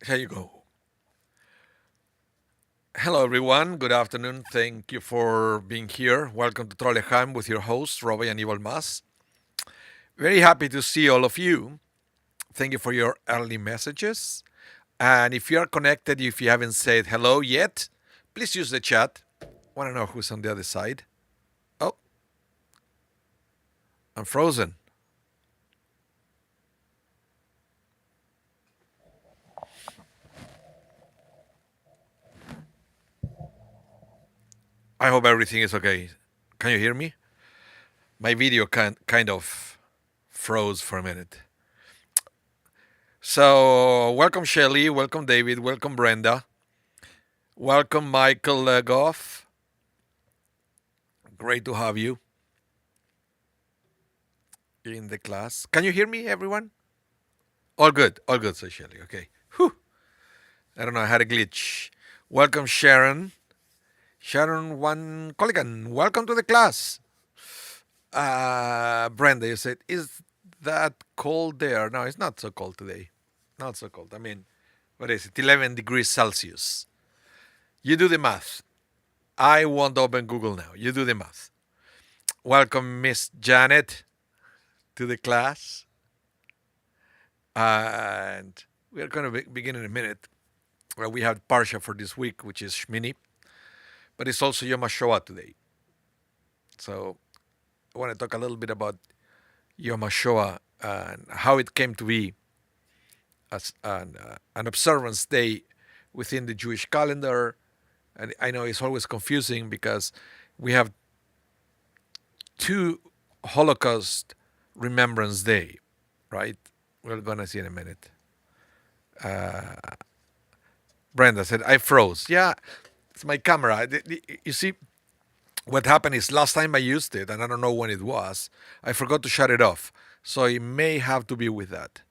Here you go. Hello, everyone. Good afternoon. Thank you for being here. Welcome to Trolleyheim with your host, Rabbi Anibal. Very happy to see all of you. Thank you for your early messages. And if you are connected, if you haven't said hello yet, please use the chat. Want to know who's on the other side? Oh, I'm frozen. I hope everything is okay. Can you hear me? My video kind of froze for a minute. So, welcome Shelly, welcome David, welcome Brenda, welcome Michael Legoff. Great to have you in the class. Can you hear me, everyone? All good, so Shelly. Okay. Whew. I don't know, I had a glitch. Welcome Sharon. Sharon One Colligan, welcome to the class. Brenda, you said, is that cold there? No, it's not so cold today. Not so cold. I mean, what is it? 11 degrees Celsius. You do the math. I won't open Google now. You do the math. Welcome, Miss Janet, to the class. And we are going to begin in a minute. Well, we have Parsha for this week, which is Shemini, but it's also Yom HaShoah today. So I want to talk a little bit about Yom HaShoah and how it came to be as an observance day within the Jewish calendar. And I know it's always confusing because we have two Holocaust Remembrance Day, right? We're going to see in a minute. Brenda said, I froze. Yeah, it's my camera. You see, what happened is last time I used it, and I don't know when it was, I forgot to shut it off. So it may have to be with that.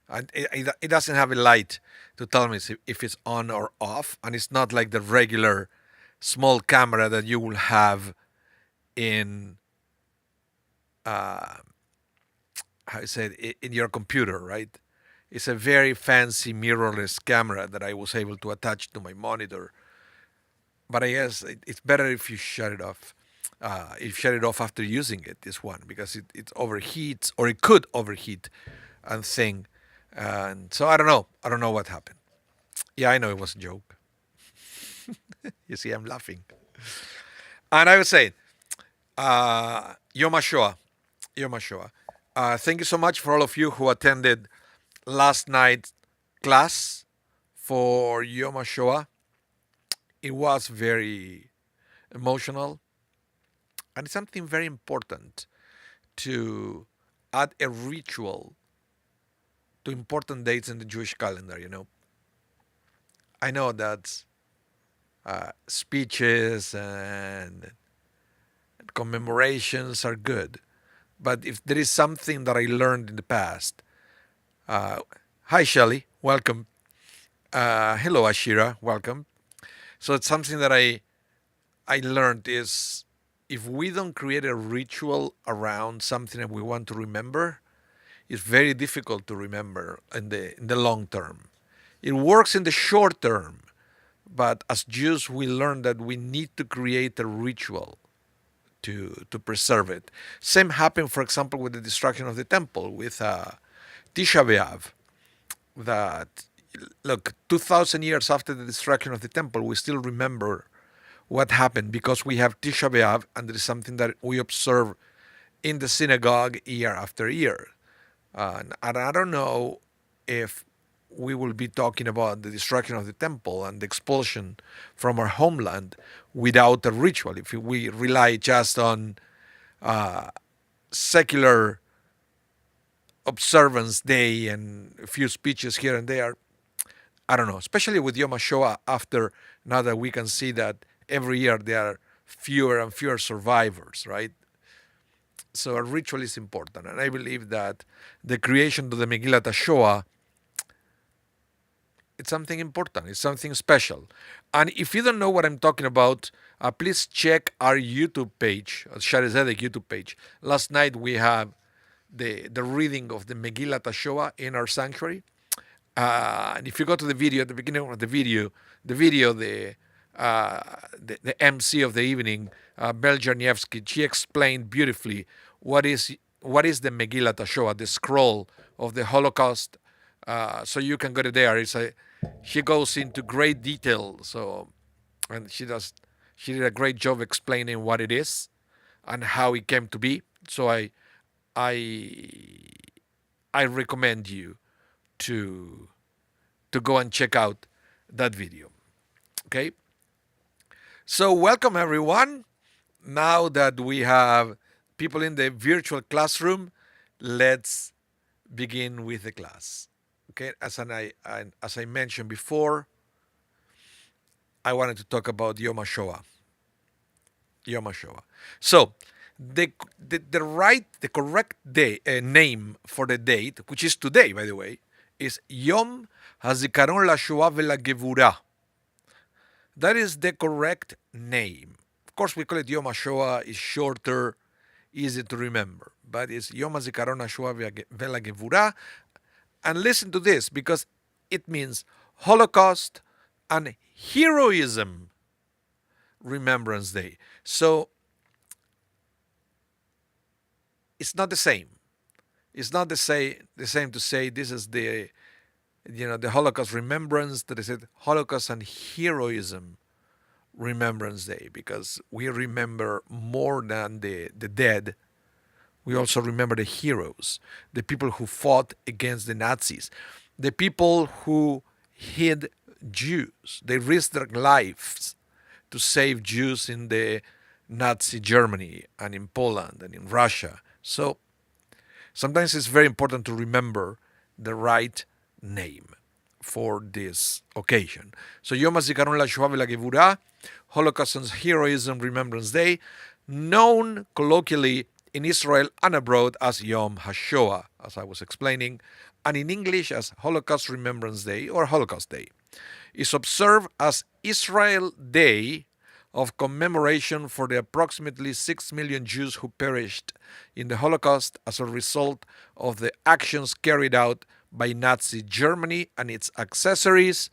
And it doesn't have a light to tell me if it's on or off, and it's not like the regular small camera that you will have in, how you say it, in your computer, right? It's a very fancy mirrorless camera that I was able to attach to my monitor. But I guess it's better if you shut it off. If you shut it off after using it, this one, because it overheats or it could overheat and thing. And so I don't know. I don't know what happened. Yeah, I know it was a joke. You see, I'm laughing. And I was saying, Yom HaShoah. Yom HaShoah. Thank you so much for all of you who attended last night's class for Yom HaShoah. It was very emotional, and it's something very important to add a ritual to important dates in the Jewish calendar. I know that speeches and commemorations are good, but if there is something that I learned in the past, hi Shelley, welcome. Hello Ashira, welcome. So it's something that I learned is if we don't create a ritual around something that we want to remember, it's very difficult to remember in the long term. It works in the short term, but as Jews, we learn that we need to create a ritual to preserve it. Same happened, for example, with the destruction of the temple with Tisha B'Av. That look, 2,000 years after the destruction of the temple, we still remember what happened because we have Tisha B'Av, and there is something that we observe in the synagogue year after year. And I don't know if we will be talking about the destruction of the temple and the expulsion from our homeland without a ritual. If we rely just on secular observance day and a few speeches here and there, I don't know, especially with Yom HaShoah after now that we can see that every year there are fewer and fewer survivors, right? So a ritual is important. And I believe that the creation of the Megillat HaShoah, it's something important. It's something special. And if you don't know what I'm talking about, please check our YouTube page, Shari Zedek YouTube page. Last night we have the reading of the Megillat HaShoah in our sanctuary. And if you go to the video at the beginning of uh, the MC of the evening, Bel Jarniewski, she explained beautifully what is what is the Megillat HaShoah, the scroll of the Holocaust. So you can go to there. She goes into great detail. So and she did a great job explaining what it is and how it came to be. So I I recommend you to go and check out that video. Okay? So welcome everyone. Now that we have people in the virtual classroom, let's begin with the class. Okay, as I mentioned before, I wanted to talk about Yom HaShoah. Yom HaShoah. So the correct day name for the date, which is today, by the way, is Yom HaZikaron LaShoah VeLaGevurah. That is the correct name. Of course, we call it Yom HaShoah. It's shorter, easy to remember. But it's Yom HaZikaron LaShoah VeLaGevurah. And listen to this, because it means Holocaust and Heroism Remembrance Day. So it's not the same. It's not the same to say this is the the Holocaust Remembrance, that is it, Holocaust and Heroism Remembrance Day, because we remember more than the dead. We also remember the heroes, the people who fought against the Nazis, the people who hid Jews. They risked their lives to save Jews in the Nazi Germany and in Poland and in Russia. So sometimes it's very important to remember the right name for this occasion. So Yom HaZikaron LaShoah VeLaGevurah, Holocaust and Heroism Remembrance Day, known colloquially in Israel and abroad as Yom HaShoah, as I was explaining, and in English as Holocaust Remembrance Day or Holocaust Day, is observed as Israel Day of commemoration for the approximately 6 million Jews who perished in the Holocaust as a result of the actions carried out by Nazi Germany and its accessories,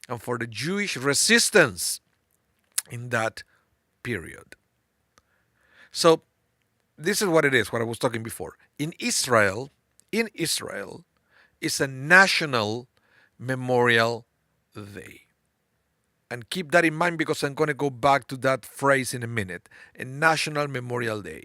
and for the Jewish resistance in that period. So this is what it is, what I was talking before. In Israel, it's a national memorial day. And keep that in mind, because I'm going to go back to that phrase in a minute. A National Memorial Day.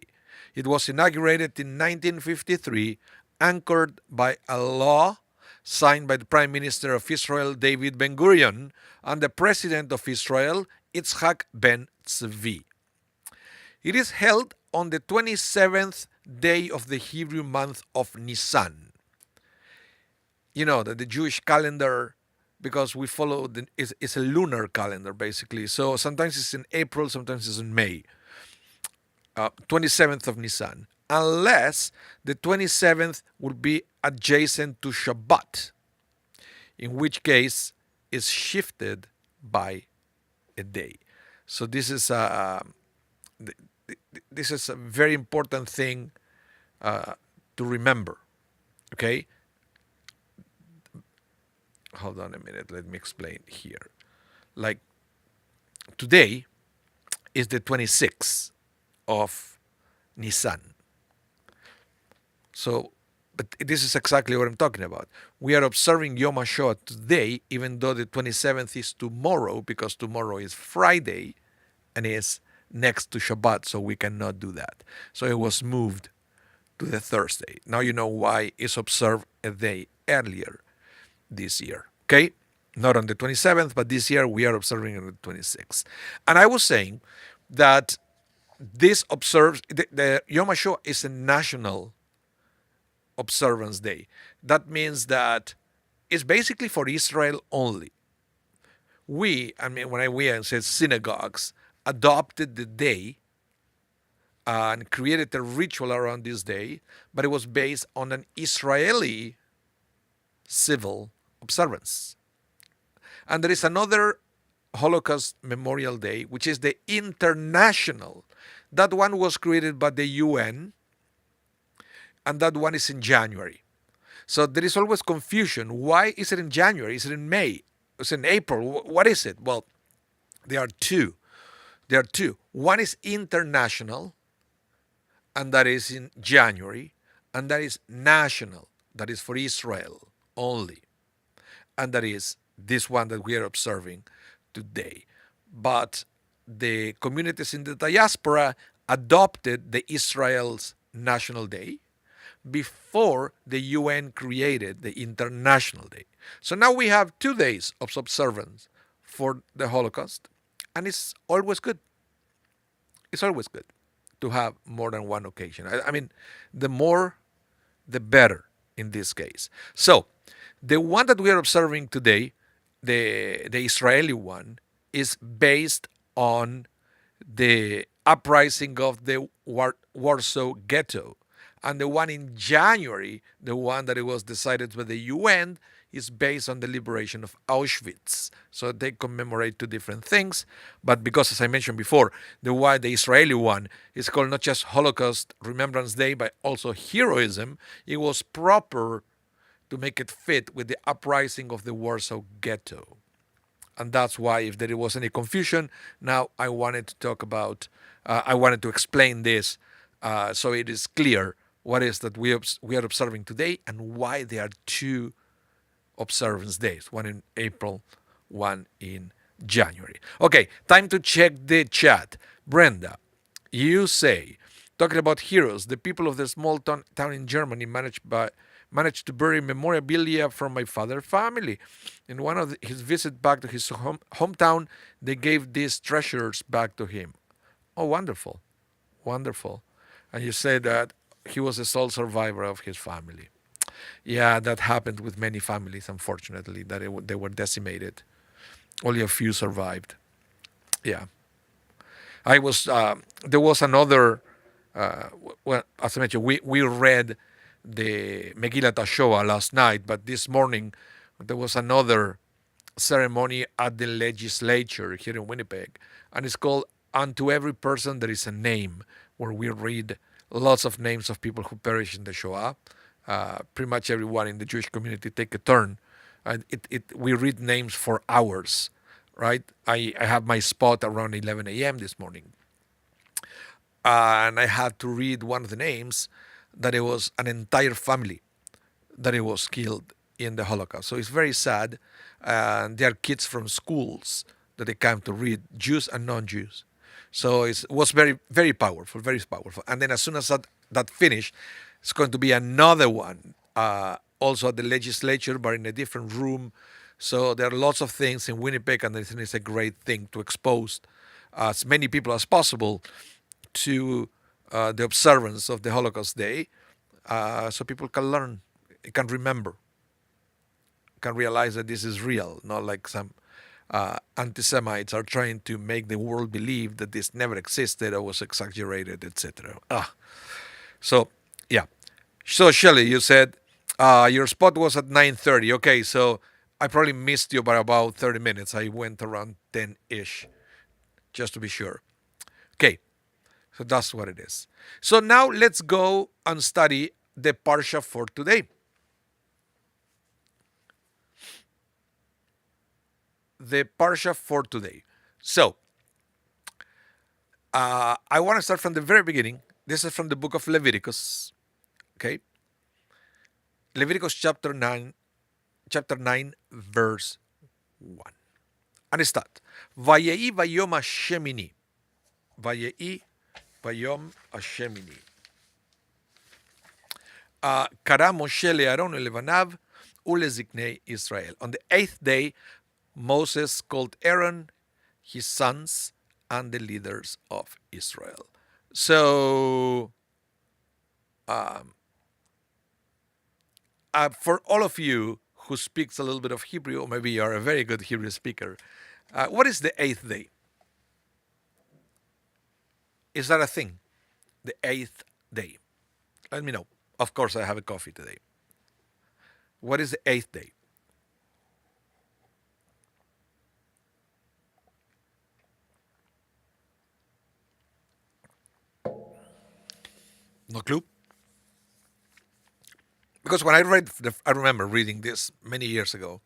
It was inaugurated in 1953, anchored by a law signed by the Prime Minister of Israel, David Ben-Gurion, and the President of Israel, Yitzhak Ben Tzvi. It is held on the 27th day of the Hebrew month of Nisan. You know that the Jewish calendar, because we follow it's a lunar calendar basically. So sometimes it's in April, sometimes it's in May. 27th of Nisan, unless the 27th would be adjacent to Shabbat, in which case it's shifted by a day. So this is a very important thing to remember. Okay. Hold on a minute. Let me explain here. Like today is the 26th of Nisan. So, but this is exactly what I'm talking about. We are observing Yom HaShoah today, even though the 27th is tomorrow, because tomorrow is Friday and is next to Shabbat, so we cannot do that. So it was moved to the Thursday. Now you know why it's observed a day earlier this year. Okay? Not on the 27th, but this year we are observing on the 26th. And I was saying that this observes, the Yom HaShoah is a national observance day. That means that it's basically for Israel only. We, I mean, when we said synagogues, adopted the day and created a ritual around this day, but it was based on an Israeli civil observance. And there is another Holocaust Memorial Day, which is the international. That one was created by the UN, and that one is in January. So there is always confusion. Why is it in January? Is it in May? Is it in April? What is it? Well, there are two. There are two. One is international, and that is in January, and that is national, that is for Israel only, and that is this one that we are observing today. But the communities in the diaspora adopted the Israel's National Day before the UN created the International Day. So now we have 2 days of observance for the Holocaust, and it's always good. It's always good to have more than one occasion. I mean, the more, the better in this case. So, the one that we are observing today, the Israeli one, is based on the uprising of the Warsaw Ghetto. And the one in January, the one that it was decided by the UN, is based on the liberation of Auschwitz. So they commemorate two different things. But because, as I mentioned before, the Israeli one is called not just Holocaust Remembrance Day, but also heroism, it was proper to make it fit with the uprising of the Warsaw Ghetto. And that's why, if there was any confusion, now I wanted to talk about, I wanted to explain this so it is clear what is that we are observing today and why there are two observance days, one in April, one in January. Okay, time to check the chat. Brenda, you say, talking about heroes, the people of the small town in Germany managed to bury memorabilia from my father's family. In one of his visit back to his hometown, they gave these treasures back to him. Oh, wonderful, wonderful. And you say that he was the sole survivor of his family. Yeah, that happened with many families, unfortunately, that they were decimated. Only a few survived. Yeah. I was, there was another, well, as I mentioned, we read the Megillat HaShoah last night, but this morning there was another ceremony at the legislature here in Winnipeg, and it's called Unto Every Person There Is a Name, where we read lots of names of people who perished in the Shoah. Pretty much everyone in the Jewish community take a turn. And we read names for hours, right? I have my spot around 11 a.m. this morning. And I had to read one of the names that it was an entire family that it was killed in the Holocaust. So it's very sad. And there are kids from schools that they come to read, Jews and non-Jews. So it was very, very powerful, very powerful. And then as soon as that finished, it's going to be another one, also at the legislature, but in a different room. So there are lots of things in Winnipeg, and I think it's a great thing to expose as many people as possible to the observance of the Holocaust Day, so people can learn, can remember, can realize that this is real, not like some anti-Semites are trying to make the world believe that this never existed or was exaggerated, etc. So, yeah. So, Shelley, you said your spot was at 9:30. Okay, so I probably missed you by about 30 minutes. I went around 10-ish, just to be sure. Okay, so that's what it is. So now let's go and study the Parsha for today. The Parsha for today. So, I want to start from the very beginning. This is from the book of Leviticus. Okay? Leviticus chapter 9, verse 1. And it starts. Vayei vayom Shemini. Vayei vayom Shemini. Kara Moshe leAaron ulevanav uleziknei Israel. On the 8th day, Moses called Aaron, his sons, and the leaders of Israel. So, for all of you who speaks a little bit of Hebrew, or maybe you're a very good Hebrew speaker, what is the 8th day? Is that a thing? The 8th day. Let me know. Of course, I have a coffee today. What is the 8th day? No clue? Because when I remember reading this many years ago,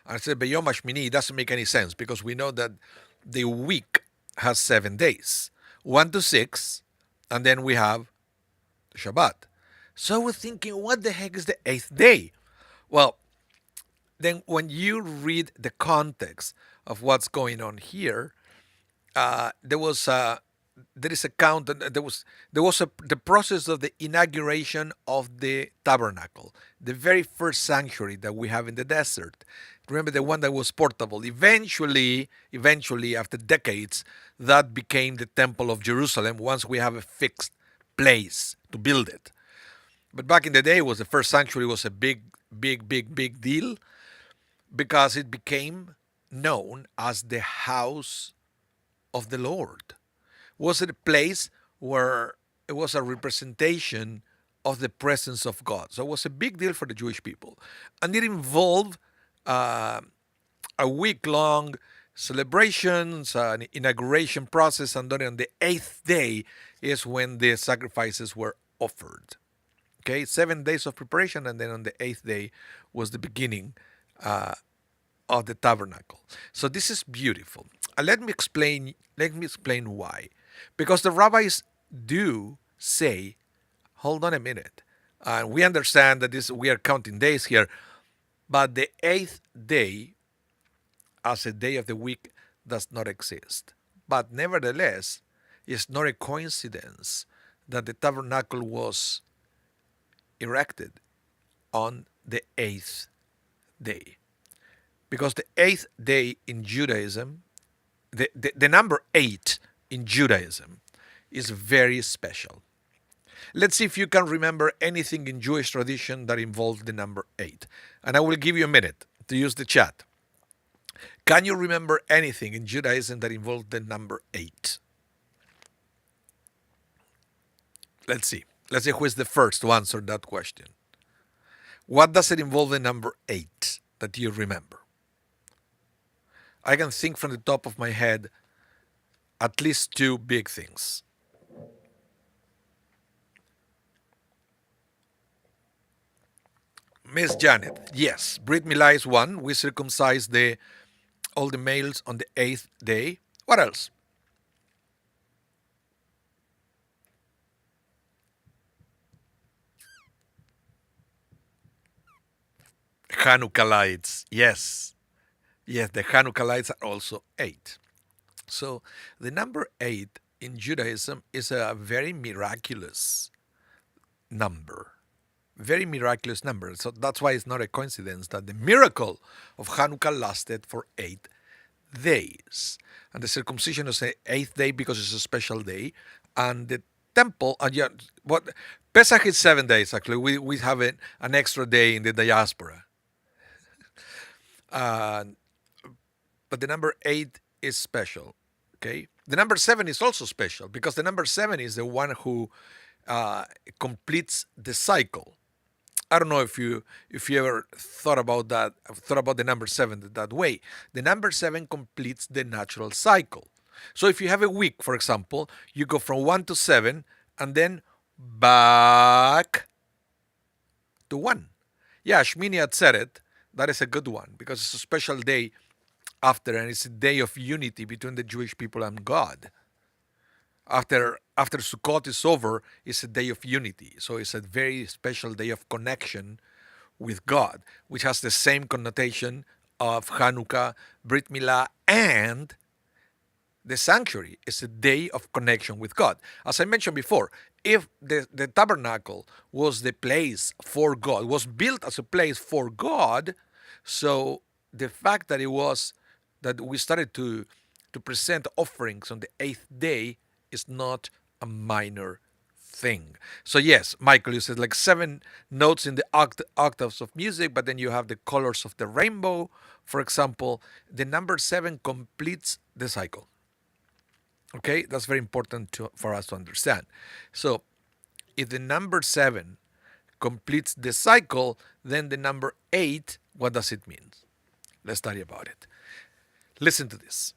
I said, Beyom Shemini, it doesn't make any sense because we know that the week has 7 days, 1 to 6, and then we have the Shabbat. So we're thinking, what the heck is the eighth day? Well, then when you read the context of what's going on here, there was there is a count. There was the process of the inauguration of the tabernacle, the very first sanctuary that we have in the desert. Remember the one that was portable. Eventually, after decades, that became the temple of Jerusalem. Once we have a fixed place to build it, but back in the day, was the first sanctuary was a big deal because it became known as the house of the Lord. Was it a place where it was a representation of the presence of God? So it was a big deal for the Jewish people. And it involved uh, a week long celebrations, an inauguration process, and then on the eighth day is when the sacrifices were offered. Okay, 7 days of preparation, and then on the eighth day was the beginning uh, of the tabernacle. So this is beautiful. Let me explain. Let me explain why. Because the rabbis do say, hold on a minute, and we understand that this we are counting days here, but the eighth day as a day of the week does not exist. But nevertheless, it's not a coincidence that the tabernacle was erected on the eighth day. Because the eighth day in Judaism, the number eight in Judaism is very special. Let's see if you can remember anything in Jewish tradition that involves the number eight. And I will give you a minute to use the chat. Can you remember anything in Judaism that involves the number eight? Let's see. Let's see who is the first to answer that question. What does it involve the number eight that you remember? I can think from the top of my head at least two big things. Miss Janet, yes, Brit Milah is one. We circumcise all the males on the eighth day. What else? Hanukkah lights, yes. Yes, the Hanukkah lights are also eight. So the number eight in Judaism is a very miraculous number. Very miraculous number. So that's why it's not a coincidence that the miracle of Hanukkah lasted for 8 days. And the circumcision is the eighth day because it's a special day. And the temple, and yeah, what Pesach is 7 days actually. We have an extra day in the diaspora. Uh, but the number eight is special. Okay, the number seven is also special because the number seven is the one who completes the cycle. I don't know if you ever thought about that, thought about the number seven that way. The number seven completes the natural cycle. So if you have a week, for example, you go from 1 to 7 and then back to 1. Yeah, Shemini had said it. That is a good one because it's a special day after, and it's a day of unity between the Jewish people and God. After Sukkot is over, it's a day of unity. So it's a very special day of connection with God, which has the same connotation of Hanukkah, Brit Milah, and the sanctuary is a day of connection with God. As I mentioned before, if the tabernacle was the place for God, was built as a place for God, so the fact that it was that we started to present offerings on the eighth day is not a minor thing. So yes, Michael, you said like 7 notes in the octaves of music, but then you have the colors of the rainbow. For example, the number 7 completes the cycle. Okay, that's very important for us to understand. So if the number 7 completes the cycle, then the number 8, what does it mean? Let's study about it. Listen to this.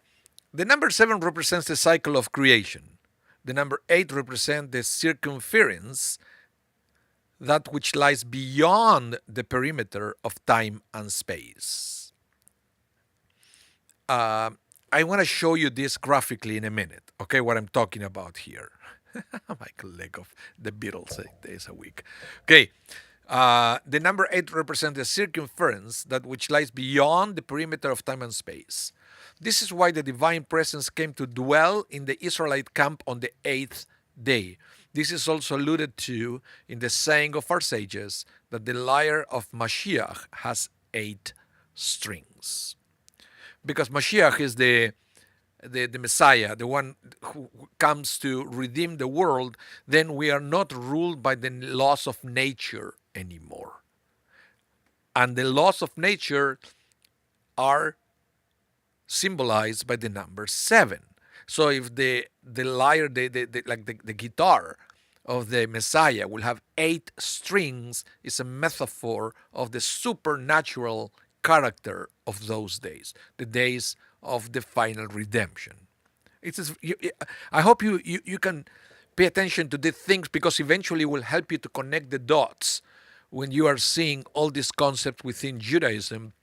The number 7 represents the cycle of creation. The number 8 represents the circumference that which lies beyond the perimeter of time and space. Uh, I want to show you this graphically in a minute, okay, what I'm talking about here. Michael Legoff, the Beatles, 8 days a week. Okay, the number 8 represents the circumference, that which lies beyond the perimeter of time and space. This is why the divine presence came to dwell in the Israelite camp on the 8th day. This is also alluded to in the saying of our sages that the lyre of Mashiach has 8 strings. Because Mashiach is the Messiah, the one who comes to redeem the world, then we are not ruled by the laws of nature anymore. And the laws of nature are symbolized by the number 7. So if the lyre, the guitar of the Messiah will have 8 strings, is a metaphor of the supernatural character of those days, the days of the final redemption. I hope you can pay attention to these things, because eventually it will help you to connect the dots when you are seeing all these concepts within Judaism.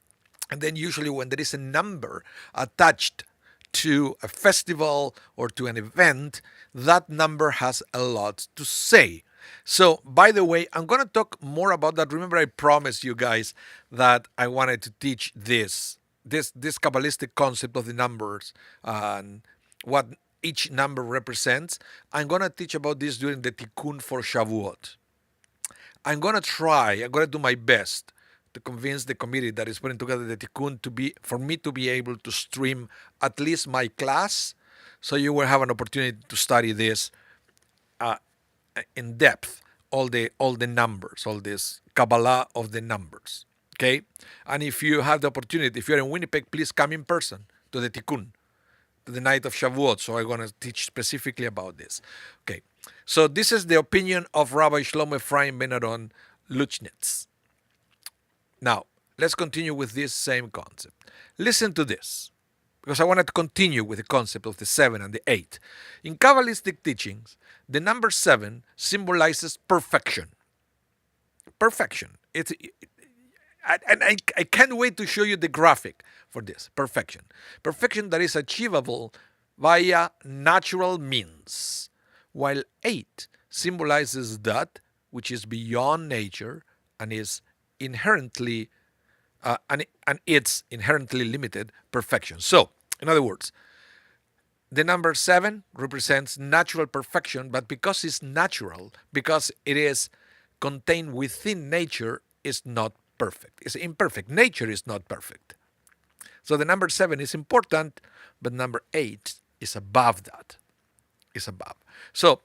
And then usually when there is a number attached to a festival or to an event, that number has a lot to say. So, by the way, I'm going to talk more about that. Remember, I promised you guys that I wanted to teach this Kabbalistic concept of the numbers and what each number represents. I'm going to teach about this during the Tikkun for Shavuot. I'm going to do my best to convince the committee that is putting together the Tikkun for me to be able to stream at least my class, so you will have an opportunity to study this uh, in depth, all the numbers, all this Kabbalah of the numbers. Okay? And if you have the opportunity, if you're in Winnipeg, please come in person to the Tikkun, to the night of Shavuot. So I'm going to teach specifically about this. Okay. So this is the opinion of Rabbi Shlomo Ephraim Ben Aaron Luchnitz. Now, let's continue with this same concept. Listen to this, because I wanted to continue with the concept of the 7 and the 8. In Kabbalistic teachings, the number 7 symbolizes perfection. Perfection. I can't wait to show you the graphic for this. Perfection. Perfection that is achievable via natural means, while 8 symbolizes that which is beyond nature and is inherently and its inherently limited perfection. So, in other words, the number 7 represents natural perfection, but because it's natural, because it is contained within nature, is not perfect. It's imperfect. Nature is not perfect. So the number 7 is important, but number 8 is above that. Is above. So,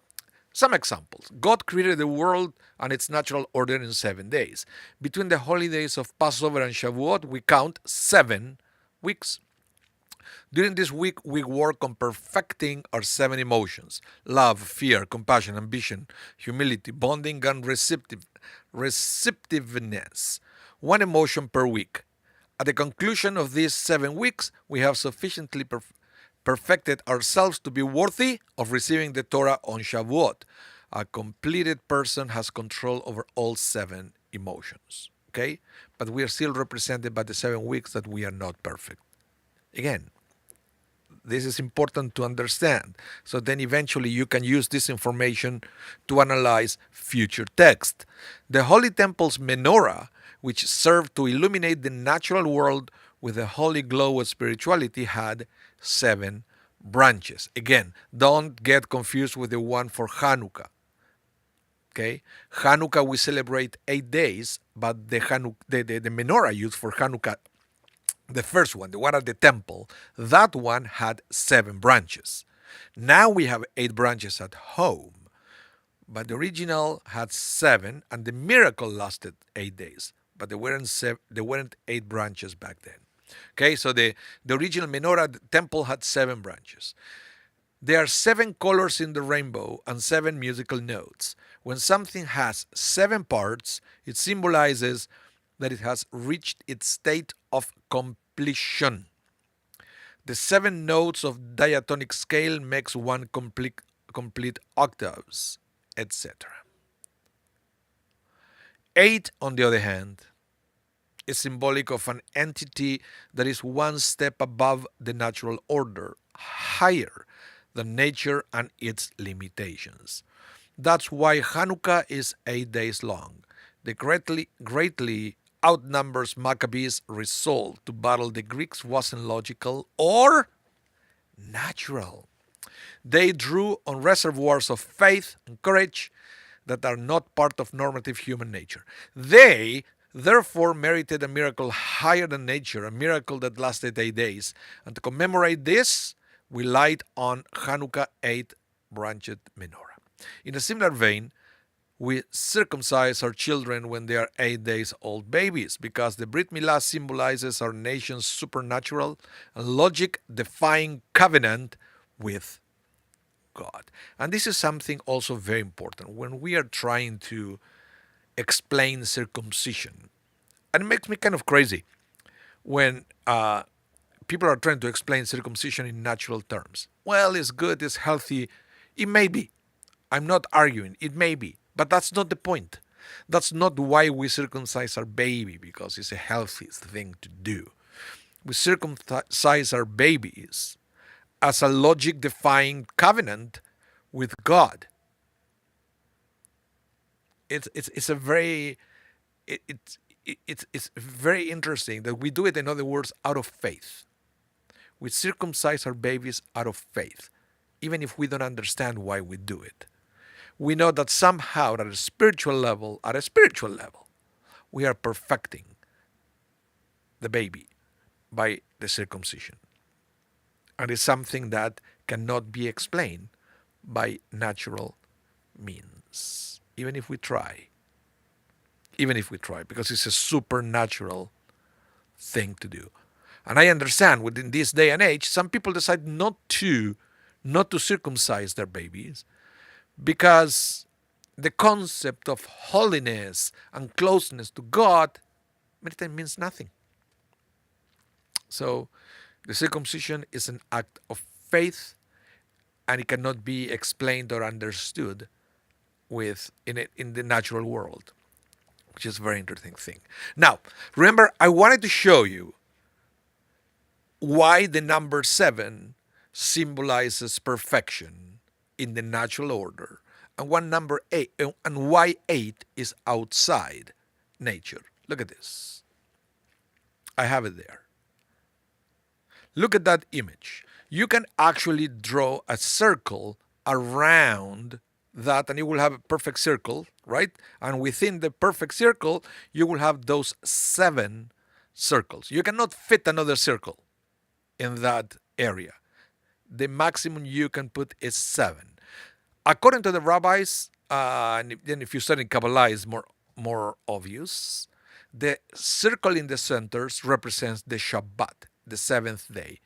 some examples. God created the world and its natural order in 7 days. Between the holidays of Passover and Shavuot, we count 7 weeks. During this week, we work on perfecting our 7 emotions: love, fear, compassion, ambition, humility, bonding, and receptiveness. 1 emotion per week. At the conclusion of these 7 weeks, we have sufficiently perfected ourselves to be worthy of receiving the Torah on Shavuot. A completed person has control over all 7 emotions. Okay? But we are still represented by the 7 weeks that we are not perfect. Again, this is important to understand. So then eventually you can use this information to analyze future text. The Holy Temple's menorah, which served to illuminate the natural world with a holy glow of spirituality, had 7 branches. Again, don't get confused with the one for Hanukkah. Okay, Hanukkah we celebrate 8 days, but the menorah used for Hanukkah, the first one, the one at the temple, that one had 7 branches. Now we have 8 branches at home, but the original had 7, and the miracle lasted 8 days. But there weren't 8 branches back then. Okay, so the original menorah, the temple, had 7 branches. There are 7 colors in the rainbow and 7 musical notes. When something has 7 parts, it symbolizes that it has reached its state of completion. The 7 notes of diatonic scale makes one complete octaves, etc. 8, on the other hand, is symbolic of an entity that is one step above the natural order, higher than nature and its limitations. That's why Hanukkah is 8 days long. The greatly outnumbers Maccabees' resolve to battle the Greeks wasn't logical or natural. They drew on reservoirs of faith and courage that are not part of normative human nature. They therefore merited a miracle higher than nature, a miracle that lasted 8 days. And to commemorate this, we light on Hanukkah 8 branched menorah. In a similar vein, we circumcise our children when they are 8 days old babies because the Brit Milah symbolizes our nation's supernatural and logic defying covenant with God. And this is something also very important when we are trying to explain circumcision. And it makes me kind of crazy when people are trying to explain circumcision in natural terms. Well, it's good, it's healthy. It may be. I'm not arguing. It may be. But that's not the point. That's not why we circumcise our baby, because it's a healthy thing to do. We circumcise our babies as a logic defying covenant with God. It's a very it's very interesting that we do it, in other words, out of faith. We circumcise our babies out of faith, even if we don't understand why we do it. We know that somehow at a spiritual level, we are perfecting the baby by the circumcision. And it's something that cannot be explained by natural means, even if we try. Because it's a supernatural thing to do. And I understand within this day and age, some people decide not to circumcise their babies because the concept of holiness and closeness to God many times means nothing. So the circumcision is an act of faith, and it cannot be explained or understood in the natural world, which is a very interesting thing. Now, remember, I wanted to show you why the number 7 symbolizes perfection in the natural order, and why 8 is outside nature. Look at this. I have it there. Look at that image. You can actually draw a circle around that, and you will have a perfect circle, right? And within the perfect circle, you will have those 7 circles. You cannot fit another circle in that area. The maximum you can put is 7. According to the rabbis, and then if you study Kabbalah, it's more obvious. The circle in the centers represents the Shabbat, the 7th day,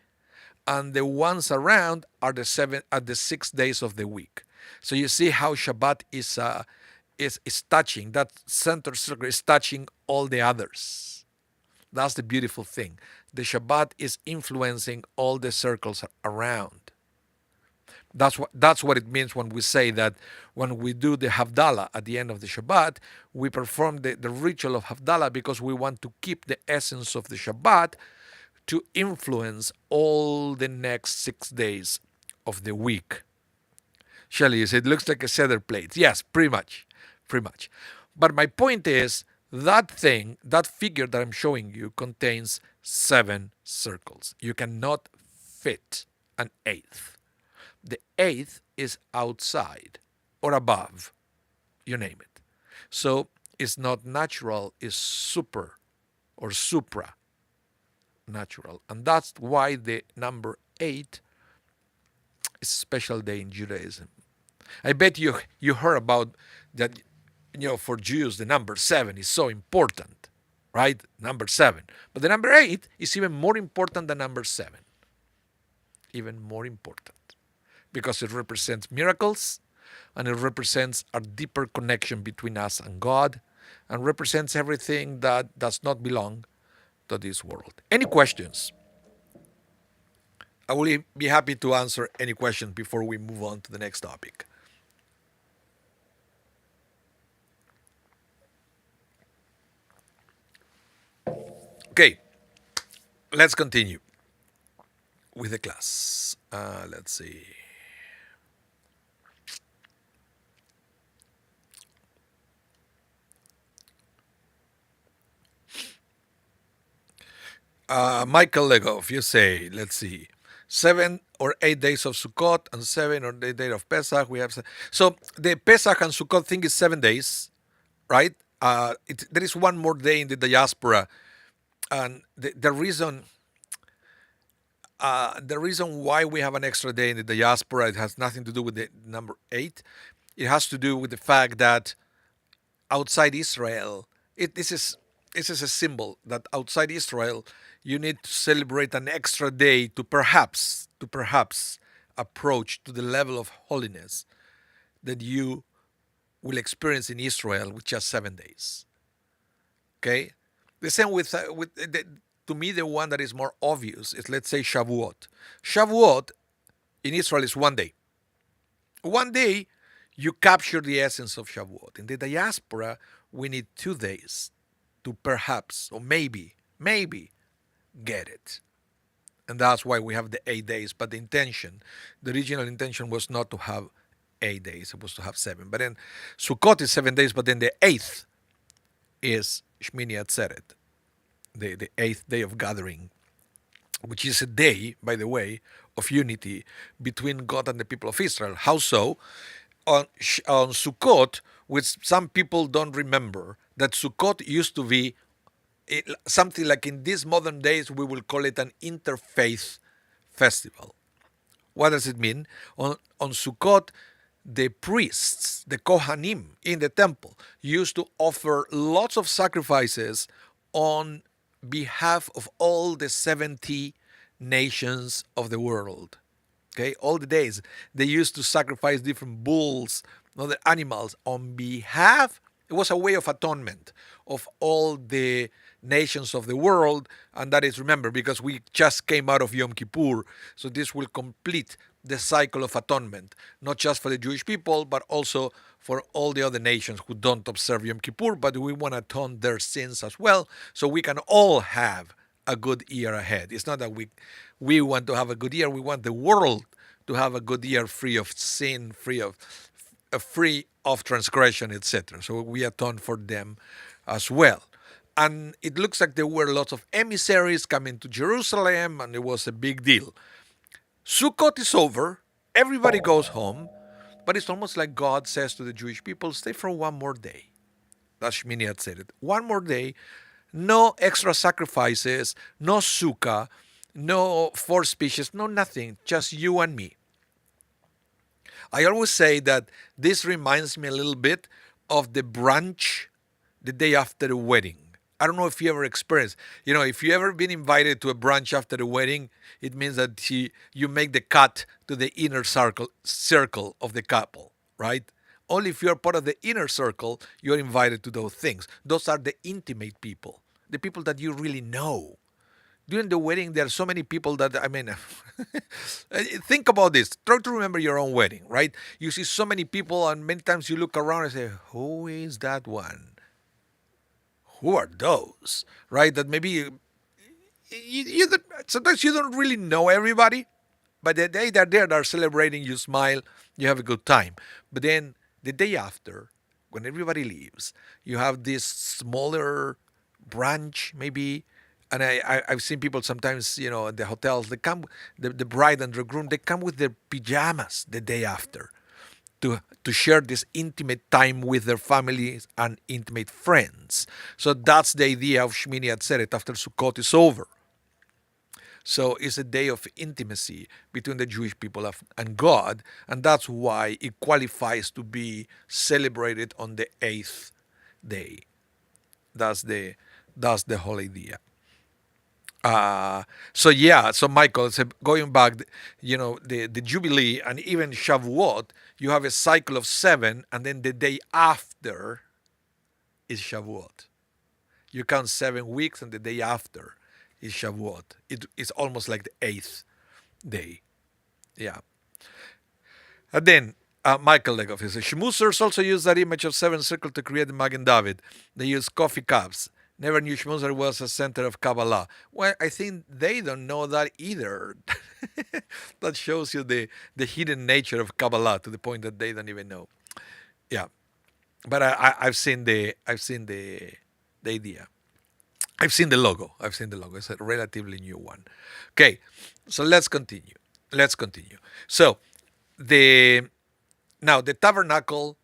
and the ones around are the 6 days of the week. So you see how Shabbat is touching, that center circle is touching all the others. That's the beautiful thing. The Shabbat is influencing all the circles around. That's what it means when we say that when we do the Havdalah at the end of the Shabbat, we perform the ritual of Havdalah because we want to keep the essence of the Shabbat to influence all the next 6 days of the week. Shelley, you say it looks like a cedar plate. Yes, pretty much. But my point is that figure that I'm showing you contains 7 circles. You cannot fit an 8th. The 8th is outside or above, you name it. So it's not natural, it's super or supra natural. And that's why the number 8 is a special day in Judaism. I bet you heard about that, for Jews, the number 7 is so important, right? Number 7. But the number 8 is even more important than number 7. Even more important. Because it represents miracles, and it represents a deeper connection between us and God, and represents everything that does not belong to this world. Any questions? I will be happy to answer any questions before we move on to the next topic. Okay, let's continue with the class. Let's see. Michael Legov, you say, let's see, 7 or 8 days of Sukkot and 7 or 8 days of Pesach. We have so the Pesach and Sukkot thing is 7 days, right? There is one more day in the diaspora, and the reason why we have an extra day in the diaspora, it has nothing to do with the number 8. It has to do with the fact that outside Israel, this is a symbol that outside Israel you need to celebrate an extra day to perhaps approach to the level of holiness that you will experience in Israel with just 7 days. Okay, the same to me the one that is more obvious is, let's say, Shavuot. Shavuot in Israel is one day. One day you capture the essence of Shavuot. In the diaspora, we need 2 days to perhaps or maybe get it. And that's why we have the 8 days. But the original intention was not to have 8 days, it was to have seven. But then Sukkot is 7 days, but then the eighth is Shemini Atzeret, the eighth day of gathering, which is a day, by the way, of unity between God and the people of Israel. How so? On Sukkot, which some people don't remember, that Sukkot used to be something like, in these modern days, we will call it an interfaith festival. What does it mean? On Sukkot, the priests, the Kohanim in the temple, used to offer lots of sacrifices on behalf of all the 70 nations of the world. Okay, all the days they used to sacrifice different bulls, other animals on behalf. It was a way of atonement of all the nations of the world, and that is, remember, because we just came out of Yom Kippur, so this will complete the cycle of atonement, not just for the Jewish people, but also for all the other nations who don't observe Yom Kippur, but we want to atone their sins as well, so we can all have a good year ahead. It's not that we want to have a good year; we want the world to have a good year, free of sin, free of transgression, etc. So we atone for them as well. And it looks like there were lots of emissaries coming to Jerusalem, and it was a big deal. Sukkot is over, everybody goes home, but it's almost like God says to the Jewish people, stay for one more day. That's Shemini Atzeret. One more day, no extra sacrifices, no sukkah, no four species, no nothing, just you and me. I always say that this reminds me a little bit of the brunch the day after the wedding. I don't know if you ever experienced, if you ever been invited to a brunch after the wedding, it means that you make the cut to the inner circle of the couple, right? Only if you're part of the inner circle, you're invited to those things. Those are the intimate people, the people that you really know. During the wedding, there are so many people that, I mean, think about this. Try to remember your own wedding, right? You see so many people, and many times you look around and say, who is that one? Who are those, right? That maybe sometimes you don't really know everybody, but the day that they're celebrating, you smile, you have a good time. But then the day after, when everybody leaves, you have this smaller brunch, maybe. And I've seen people sometimes, at the hotels, they come, the bride and the groom, they come with their pajamas the day after to share this intimate time with their families and intimate friends. So that's the idea of Shemini Atzeret after Sukkot is over. So it's a day of intimacy between the Jewish people and God, and that's why it qualifies to be celebrated on the eighth day. That's the whole idea. So Michael, so going back, the Jubilee and even Shavuot, you have a cycle of 7, and then the day after is Shavuot. You count 7 weeks, and the day after is Shavuot. It's almost like the eighth day. Yeah. And then Michael Legoff says, Shmusers also use that image of 7 circles to create the Magen David. They use coffee cups. Never knew Schmunzer was a center of Kabbalah. Well, I think they don't know that either. That shows you the hidden nature of Kabbalah to the point that they don't even know. Yeah, but I've seen the idea. I've seen the logo. I've seen the logo. It's a relatively new one. Okay, so let's continue. Let's continue. So the now the tabernacle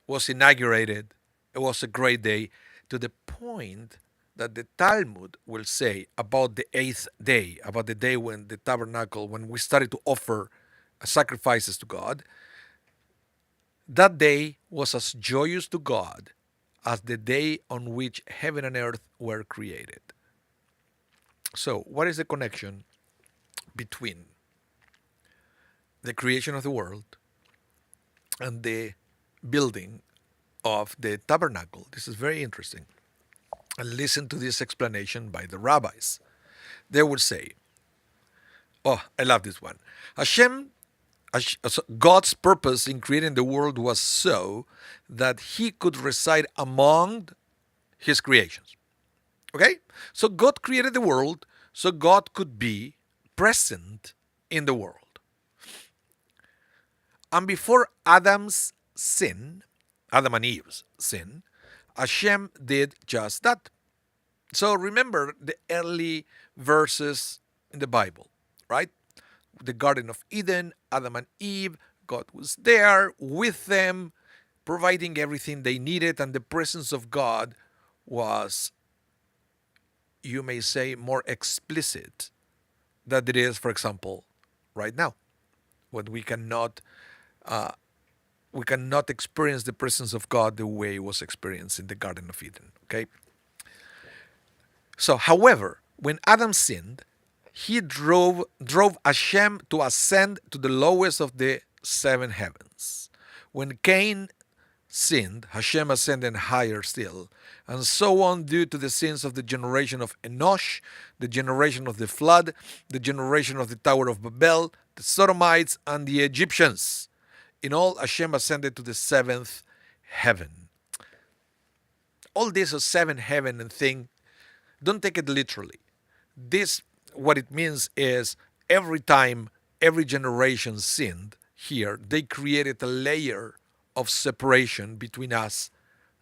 was inaugurated. It was a great day to the point that the Talmud will say about the eighth day, about the day when the tabernacle, when we started to offer sacrifices to God, that day was as joyous to God as the day on which heaven and earth were created. So, what is the connection between the creation of the world and the building of the tabernacle? This is very interesting. And listen to this explanation by the rabbis. They would say, oh, I love this one. God's purpose in creating the world was so that he could reside among his creations. Okay? So God created the world so God could be present in the world. And before Adam's sin, Adam and Eve's sin, Hashem did just that. So remember the early verses in the Bible, right? The Garden of Eden, Adam and Eve, God was there with them, providing everything they needed, and the presence of God was, you may say, more explicit than it is, for example, right now, when we cannot experience the presence of God the way it was experienced in the Garden of Eden. Okay. So, however, when Adam sinned, he drove Hashem to ascend to the lowest of the seven heavens. When Cain sinned, Hashem ascended higher still, and so on due to the sins of the generation of Enosh, the generation of the flood, the generation of the Tower of Babel, the Sodomites, and the Egyptians. In all, Hashem ascended to the seventh heaven. All this of seven heaven and thing, don't take it literally. This, what it means is every time every generation sinned here, they created a layer of separation between us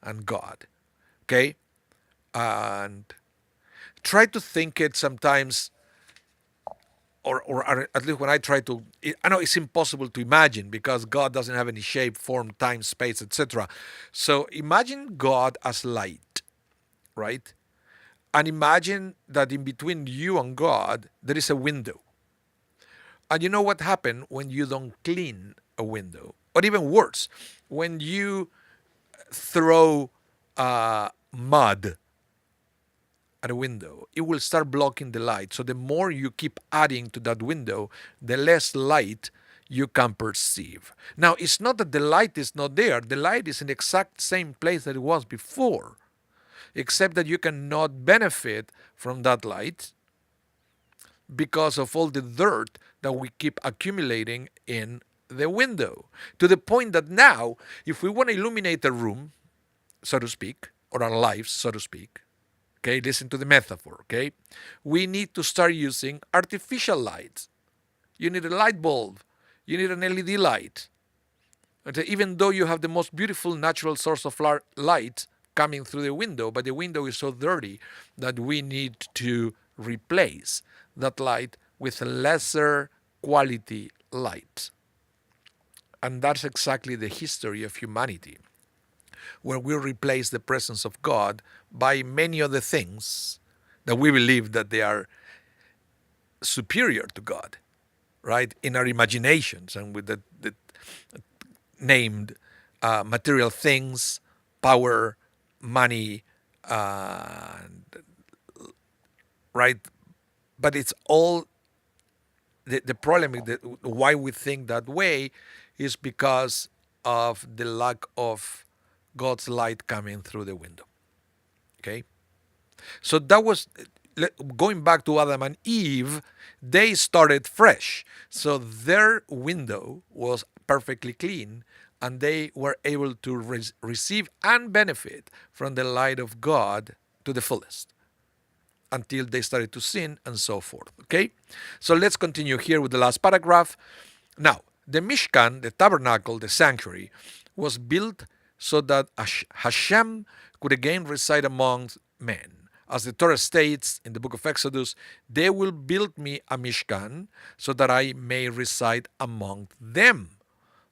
and God. Okay? And try to think it sometimes, or at least when I try to, I know it's impossible to imagine because God doesn't have any shape, form, time, space, etc. So imagine God as light, right? And imagine that in between you and God, there is a window. And you know what happens when you don't clean a window? Or even worse, when you throw mud at a window, it will start blocking the light. So the more you keep adding to that window, the less light you can perceive. Now, it's not that the light is not there. The light is in the exact same place that it was before, except that you cannot benefit from that light because of all the dirt that we keep accumulating in the window. To the point that now, if we want to illuminate a room, so to speak, or our lives, so to speak, okay, listen to the metaphor, okay? We need to start using artificial lights. You need a light bulb. You need an LED light. Even though you have the most beautiful natural source of light coming through the window, but the window is so dirty that we need to replace that light with a lesser quality light. And that's exactly the history of humanity, where we replace the presence of God by many other things that we believe that they are superior to God, right? In our imaginations and with the named material things, power, money, right? But it's all the problem is that why we think that way is because of the lack of God's light coming through the window. Okay? So that was going back to Adam and Eve, they started fresh. So their window was perfectly clean and they were able to receive and benefit from the light of God to to the fullest until they started to sin and so forth. Okay? So let's continue here with the last paragraph. Now, the Mishkan, the tabernacle, the sanctuary, was built so that Hashem could again reside among men. As the Torah states in the book of Exodus, they will build me a Mishkan so that I may reside among them.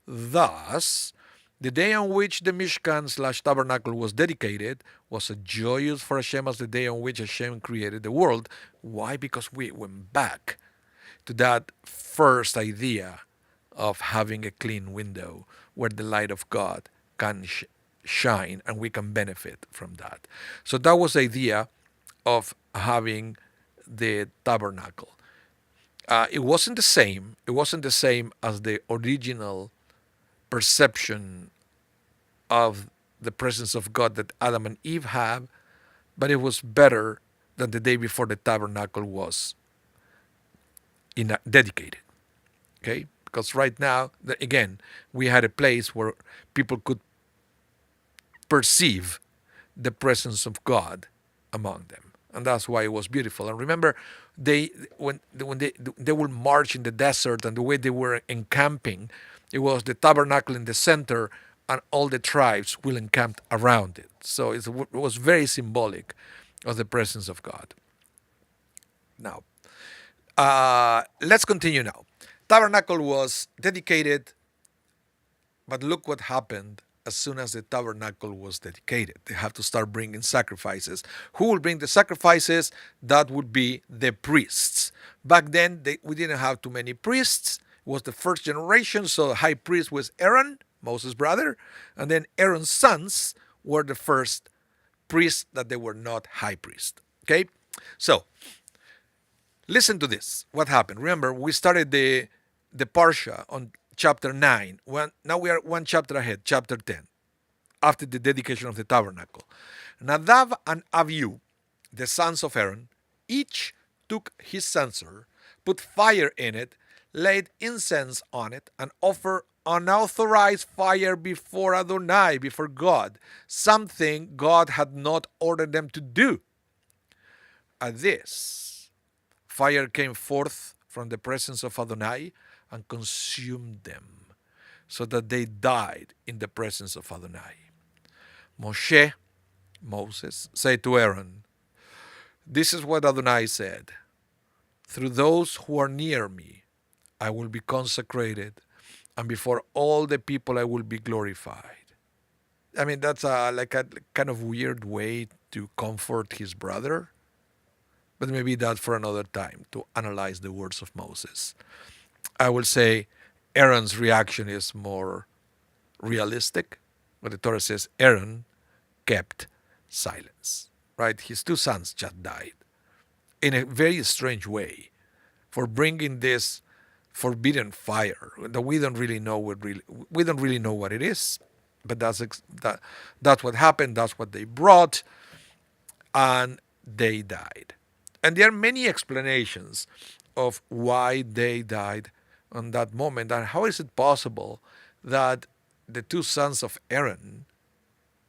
Thus, the day on which the Mishkan / tabernacle was dedicated was as joyous for Hashem as the day on which Hashem created the world. Why? Because we went back to that first idea of having a clean window where the light of God can shine and we can benefit from that. So that was the idea of having the tabernacle. It wasn't the same. It wasn't the same as the original perception of the presence of God that Adam and Eve had, but it was better than the day before the tabernacle was dedicated. Okay? Because right now, again, we had a place where people could perceive the presence of God among them. And that's why it was beautiful. And remember, when they would march in the desert and the way they were encamping, it was the tabernacle in the center and all the tribes will encamp around it. So it was very symbolic of the presence of God. Now, let's continue now. Tabernacle was dedicated, but look what happened as soon as the tabernacle was dedicated. They have to start bringing sacrifices. Who will bring the sacrifices? That would be the priests. Back then, we didn't have too many priests. It was the first generation, so the high priest was Aaron, Moses' brother, and then Aaron's sons were the first priests that they were not high priests. Okay? So, listen to this. What happened? Remember, we started the Parsha on chapter 9. Now we are one chapter ahead, chapter 10, after the dedication of the tabernacle. Nadab and Abihu, the sons of Aaron, each took his censer, put fire in it, laid incense on it, and offered unauthorized fire before Adonai, before God, something God had not ordered them to do. At this, fire came forth from the presence of Adonai and consumed them, so that they died in the presence of Adonai. Moses, said to Aaron, "This is what Adonai said. Through those who are near me, I will be consecrated, and before all the people I will be glorified." I mean, that's like a kind of weird way to comfort his brother, but maybe that's for another time to analyze the words of Moses. I will say Aaron's reaction is more realistic. What the Torah says, Aaron kept silence. Right? His two sons just died in a very strange way for bringing this forbidden fire that we don't really know what it is, but that's what happened. That's what they brought, and they died. And there are many explanations of why they died on that moment, and how is it possible that the two sons of Aaron,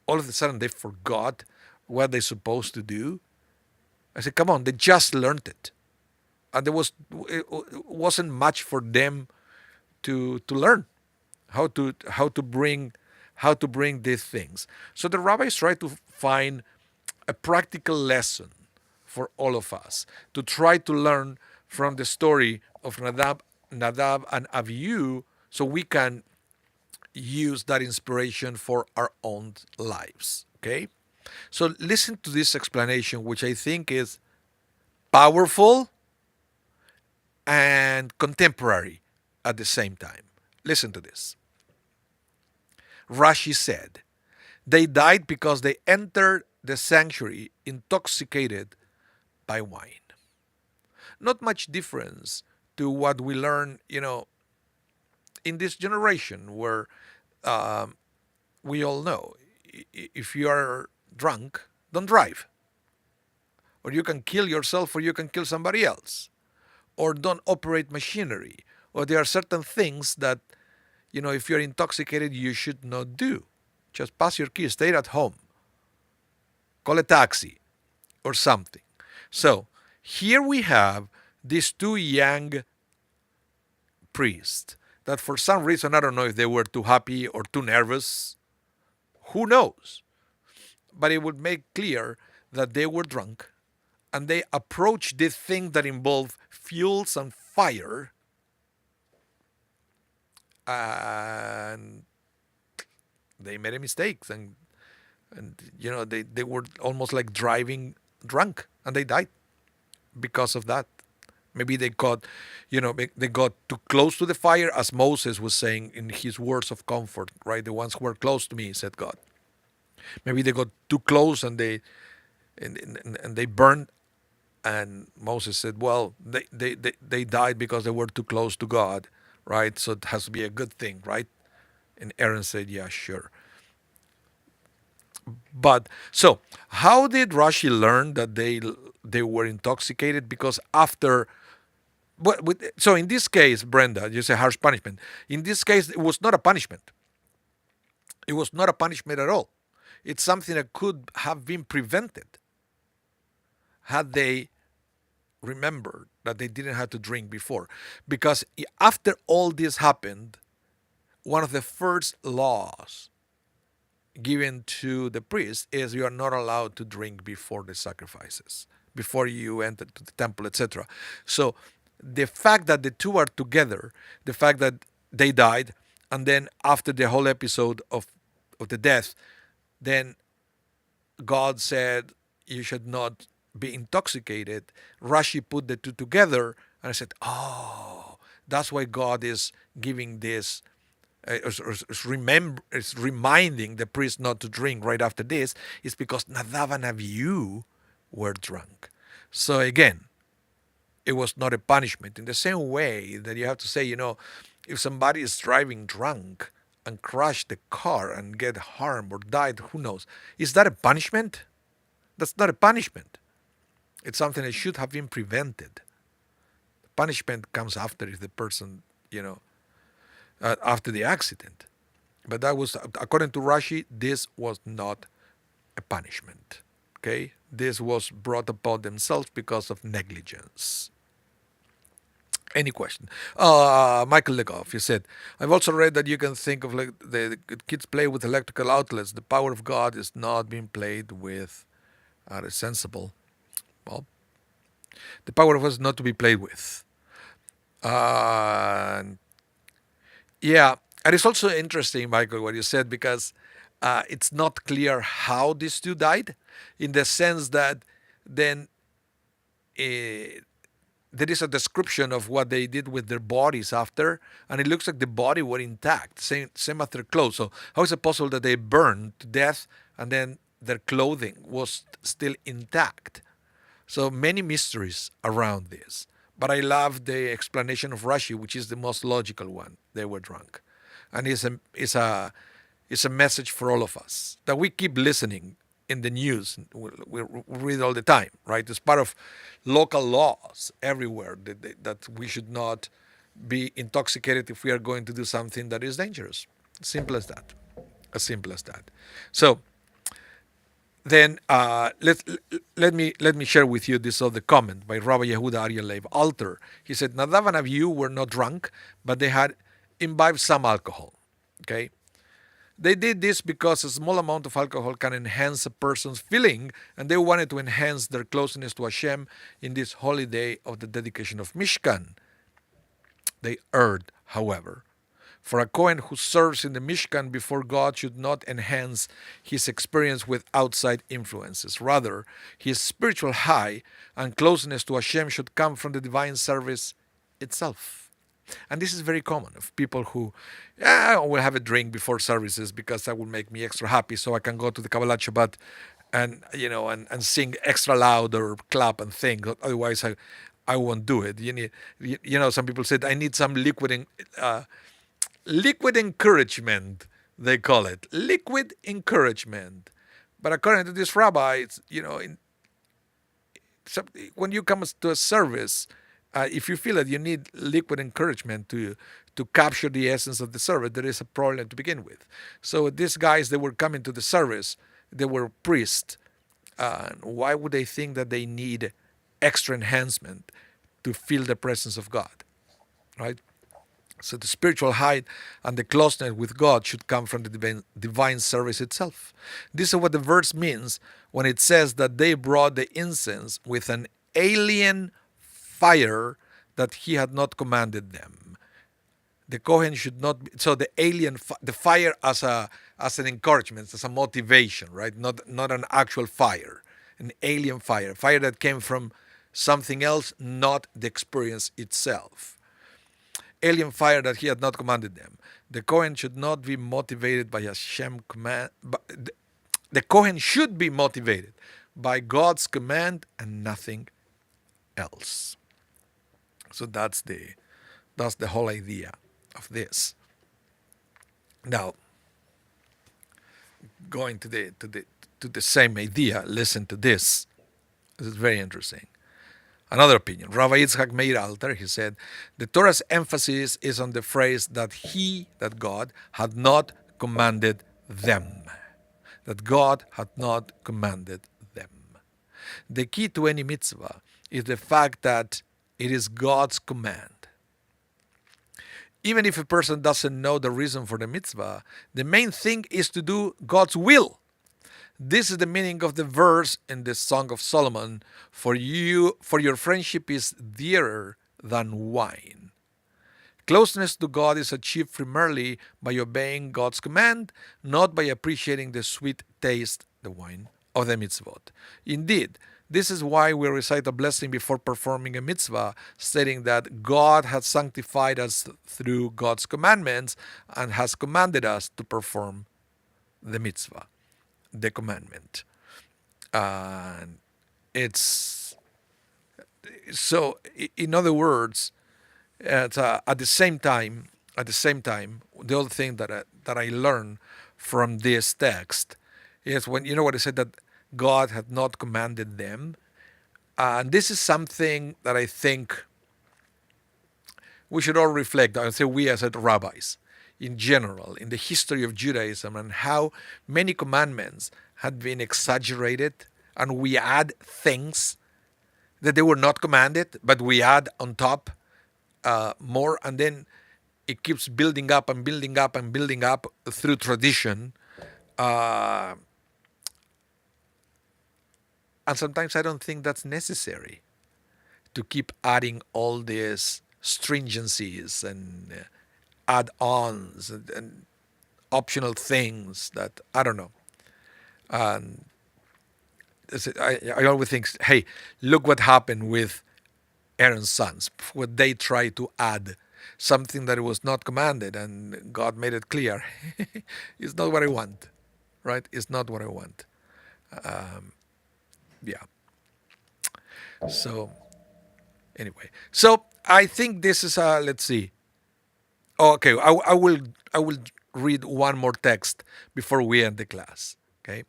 all of a sudden they forgot what they're supposed to do? I said, come on, they just learned it. And it wasn't much for them to learn how to bring these things. So the rabbis try to find a practical lesson for all of us, to try to learn from the story of Nadab and Abihu, so we can use that inspiration for our own lives. Okay? So listen to this explanation, which I think is powerful and contemporary at the same time. Listen to this. Rashi said, "They died because they entered the sanctuary intoxicated by wine." Not much difference to what we learn, in this generation where we all know if you are drunk, don't drive. Or you can kill yourself or you can kill somebody else. Or don't operate machinery. Or there are certain things that, if you're intoxicated, you should not do. Just pass your keys, stay at home. Call a taxi. or something. So here we have these two young priests that for some reason, I don't know if they were too happy or too nervous, who knows? But it would make clear that they were drunk and they approached this thing that involved fuels and fire, and they made a mistake, and they were almost like driving drunk and they died because of that. Maybe they got too close to the fire, as Moses was saying in his words of comfort, right? The ones who were close to me, said God. Maybe they got too close and they burned. And Moses said, well, they died because they were too close to God, right? So it has to be a good thing, right? And Aaron said, yeah, sure. But so how did Rashi learn that they were intoxicated? Because after so in this case, Brenda, you say harsh punishment. In this case, it was not a punishment. It was not a punishment at all. It's something that could have been prevented had they remembered that they didn't have to drink before. Because after all this happened, one of the first laws given to the priest is you are not allowed to drink before the sacrifices, before you enter to the temple, etc. So the fact that the two are together, the fact that they died, and then after the whole episode of the death, then God said you should not be intoxicated. Rashi put the two together, and I said, oh, that's why God is giving this, is reminding the priest not to drink right after this, is because Nadav and Abihu were drunk. So again, it was not a punishment. In the same way that you have to say, if somebody is driving drunk and crash the car and get harmed or died, who knows? Is that a punishment? That's not a punishment. It's something that should have been prevented. Punishment comes after if the person, after the accident. But that was, according to Rashi, this was not a punishment. Okay? This was brought upon themselves because of negligence. Any question? Michael Legoff, you said, I've also read that you can think of like the kids play with electrical outlets. The power of God is not being played with. Are sensible. Well, the power of God is not to be played with. Yeah, and it's also interesting, Michael, what you said, because it's not clear how these two died, in the sense that then there is a description of what they did with their bodies after, and it looks like the body were intact, same as their clothes. So how is it possible that they burned to death and then their clothing was still intact? So many mysteries around this. But I love the explanation of Rashi, which is the most logical one. They were drunk. And it's a message for all of us that we keep listening in the news. We read all the time, right? It's part of local laws everywhere that we should not be intoxicated if we are going to do something that is dangerous. Simple as that. As simple as that. So then let me share with you this other comment by Rabbi Yehuda Arya Leib Alter. He said, Nadav and Abihu were not drunk, but they had imbibed some alcohol. Okay? They did this because a small amount of alcohol can enhance a person's feeling, and they wanted to enhance their closeness to Hashem in this holy day of the dedication of Mishkan. They erred, however. For a Kohen who serves in the Mishkan before God should not enhance his experience with outside influences. Rather, his spiritual high and closeness to Hashem should come from the divine service itself. And this is very common of people who will have a drink before services because that will make me extra happy, so I can go to the Kabbalat Shabbat and and sing extra loud or clap and think. Otherwise, I won't do it. Some people said I need some liquid encouragement, they call it. Liquid encouragement. But according to this rabbi, when you come to a service, if you feel that you need liquid encouragement to capture the essence of the service, there is a problem to begin with. So these guys, they were coming to the service, they were priests, Why would they think that they need extra enhancement to feel the presence of God, right? So the spiritual height and the closeness with God should come from the divine service itself. This is what the verse means when it says that they brought the incense with an alien fire that he had not commanded them. The Kohen should not be, so the the fire as an encouragement, as a motivation, right? Not an actual fire, an alien fire that came from something else, not the experience itself. Alien fire that he had not commanded them. The Kohen should not be motivated by Hashem command. The Kohen should be motivated by God's command and nothing else. So that's the whole idea of this. Now, going to the same idea, listen to this. This is very interesting. Another opinion. Rabbi Yitzhak Meir Alter, he said, the Torah's emphasis is on the phrase that God, had not commanded them. That God had not commanded them. The key to any mitzvah is the fact that it is God's command. Even if a person doesn't know the reason for the mitzvah, the main thing is to do God's will. This is the meaning of the verse in the Song of Solomon, for your friendship is dearer than wine. Closeness to God is achieved primarily by obeying God's command, not by appreciating the sweet taste, the wine, of the mitzvot. Indeed, this is why we recite a blessing before performing a mitzvah, stating that God has sanctified us through God's commandments and has commanded us to perform the mitzvah, the commandment. And it's so, in other words, at the same time, the other thing that I learned from this text is when what I said that God had not commanded them, and this is something that I think we should all reflect on. I say we as rabbis, in general, in the history of Judaism, and how many commandments had been exaggerated, and we add things that they were not commanded, but we add on top more, and then it keeps building up and building up and building up through tradition. And sometimes I don't think that's necessary to keep adding all these stringencies and add-ons and optional things that I don't know. And I always think, hey, look what happened with Aaron's sons. What they tried to add something that was not commanded, and God made it clear, it's not what I want, right? It's not what I want. Yeah. So anyway, so I think this is let's see. Oh, okay, I will read one more text before we end the class. Okay.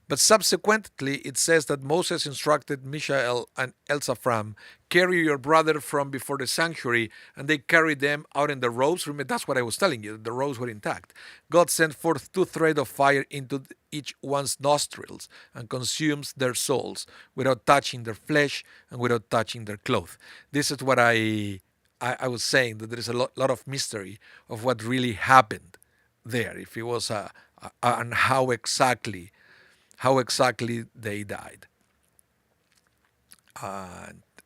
But subsequently, it says that Moses instructed Mishael and Elzaphan, carry your brother from before the sanctuary, and they carried them out in the rows. Remember, that's what I was telling you. The rows were intact. God sent forth 2 threads of fire into each one's nostrils and consumes their souls without touching their flesh and without touching their clothes. This is what I was saying, that there is a lot of mystery of what really happened there. If it was and how exactly they died.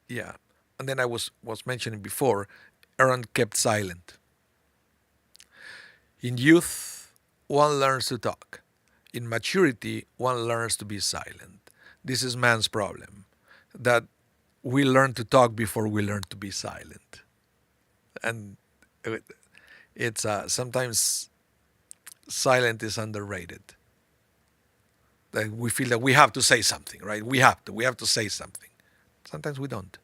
Yeah. And then I was mentioning before, Aaron kept silent. In youth, one learns to talk. In maturity, one learns to be silent. This is man's problem, that we learn to talk before we learn to be silent. And it's sometimes silent is underrated. That we feel that we have to say something, right? We have to say something. Sometimes we don't.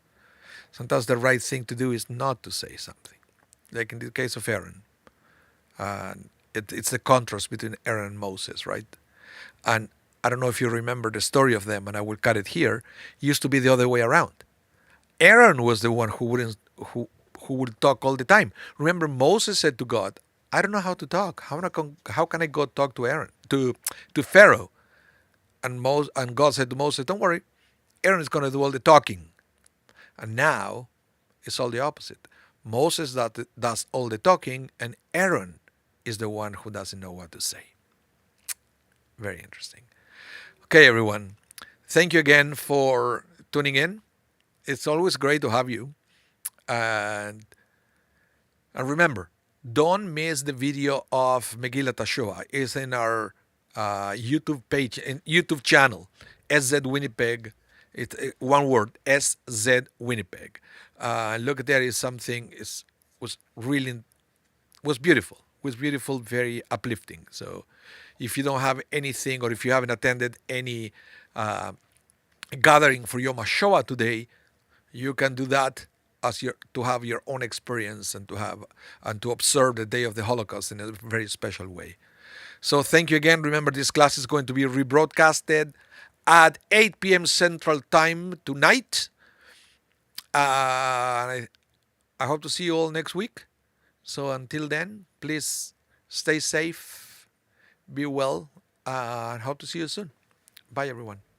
Sometimes the right thing to do is not to say something. Like in the case of Aaron. It's the contrast between Aaron and Moses, right? And I don't know if you remember the story of them, and I will cut it here. It used to be the other way around. Aaron was the one who would talk all the time. Remember, Moses said to God, I don't know how to talk. How can I go talk to Aaron, to Pharaoh? and God said to Moses, "Don't worry, Aaron is going to do all the talking." And now it's all the opposite. Moses does all the talking, and Aaron is the one who doesn't know what to say. Very interesting. Okay, everyone. Thank you again for tuning in. It's always great to have you. And And remember, don't miss the video of Megillat Tashua. It's in our YouTube page and YouTube channel, SZ Winnipeg. It's one word, SZ Winnipeg. Look, there is something. Was really was beautiful. Was beautiful, very uplifting. So, if you don't have anything, or if you haven't attended any uh, gathering for Yom HaShoah today, you can do that as your to have your own experience and to observe the day of the Holocaust in a very special way. So thank you again. Remember, this class is going to be rebroadcasted at 8 p.m. Central Time tonight. I hope to see you all next week. So until then, please stay safe, be well, and hope to see you soon. Bye, everyone.